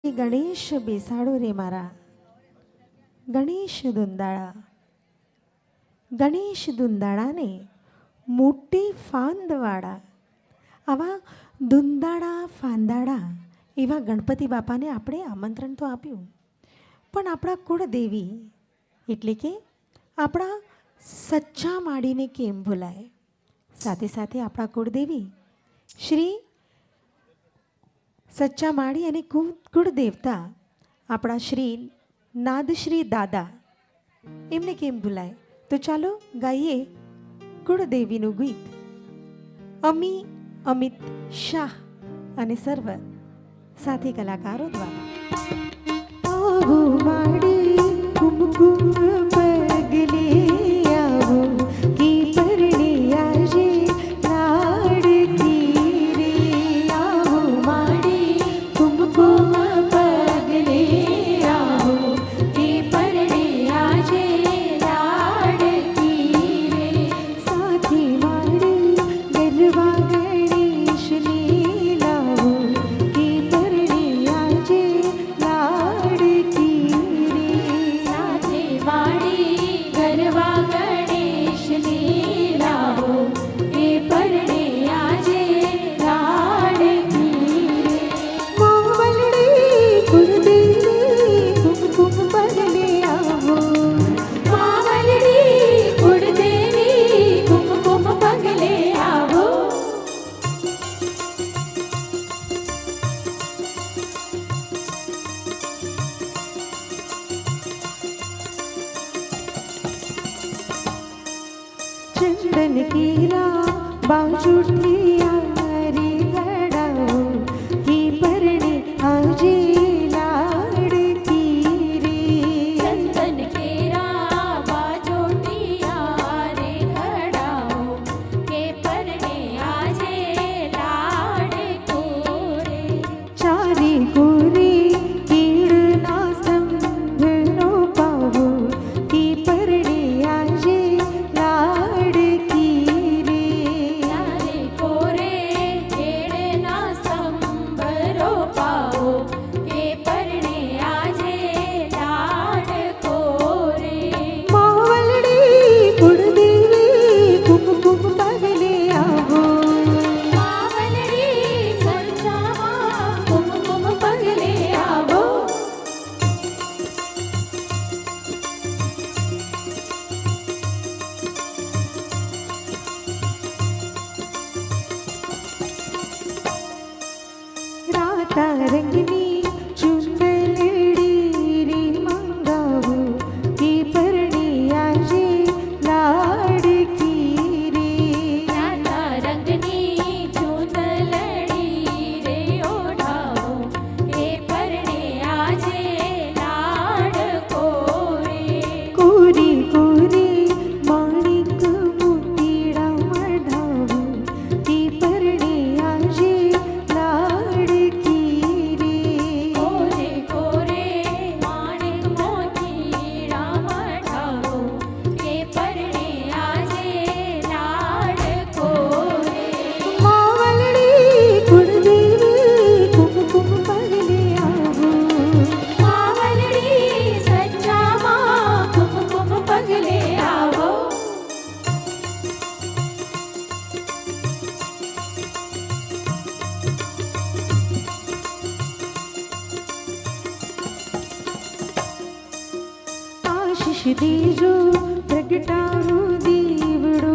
ગણેશ બેસાડો રે મારા ગણેશ દુંદાળા. ગણેશ દુંદાળાને મોટી ફાંદવાળા, આવા દુંદાળા ફાંદાળા એવા ગણપતિ બાપાને આપણે આમંત્રણ તો આપ્યું, પણ આપણા કુળદેવી એટલે કે આપણા સચ્ચા માડીને કેમ ભૂલાય? સાથે સાથે આપણા કુળદેવી શ્રી સચ્ચા માડી અને કુળદેવતા આપણા શ્રી નાદશ્રી દાદા, એમને કેમ ભૂલાય? તો ચાલો ગાઈએ કુળદેવીનું ગીત અમી અમિત શાહ અને સર્વ સાથી કલાકારો દ્વારા. આવો માડી કુમકુમ પગલે આવો કી પરણે આજે લાડકી રે. આવો માડી કુમકુમ પગલે આવો કી પરણે આજે લાડકી રે. સાથી માડી ગરવા ગણેશને લાવો કી પરણે આજે લાડકી રે. સાથે વાડી ગરવા ગણેશને લાવો એ પરણે આજે લાડકી રે. માવલડી કુળદેવી કુમકુમ પગલે આવો. માવલડી કુળદેવી કુમકુમ પગલે આવો. चंदन कीरा बाजूठी यारी गड़ाओ की परणे आजे लाडकी रे. ચંદન કેરા બાજોટિયા રે ઘડાઓ કે પરણે આજે લાડકો રે. चारी गोरे कीड़ना संभरो पावो की परणे आजे लाडकी रे. ચારે કોરે કેળના સંબરો પાવો કે પરણે આજે લાડકો રે. માવલડી કુળદેવી કુમકુમ પગલે આવો. માવલડી સચ્ચામાં કુમકુમ પગલે આવો. રાતા રંગની ચુંદલડી રે મંગાવો કે પરણે આજે લાડકી રે. રાતા રંગની ચૂંદલડી રે ઓઢાવો કે પરણે આજે લાડકો રે. કોરી કોરી માણિક મોતીડા મઢાવો કે પરણે આજે લાડકી રે. કોરે કોરે માણેક મોતીડા મઢાવો કે પરણે આજે લાડકો રે. માવલડી કુળદેવી કુમકુમ પગલે આવો. માવલડી સચ્ચામાં કુમકુમ પગલે આવો. આશીષ દેજો પ્રગટાવો દીવડો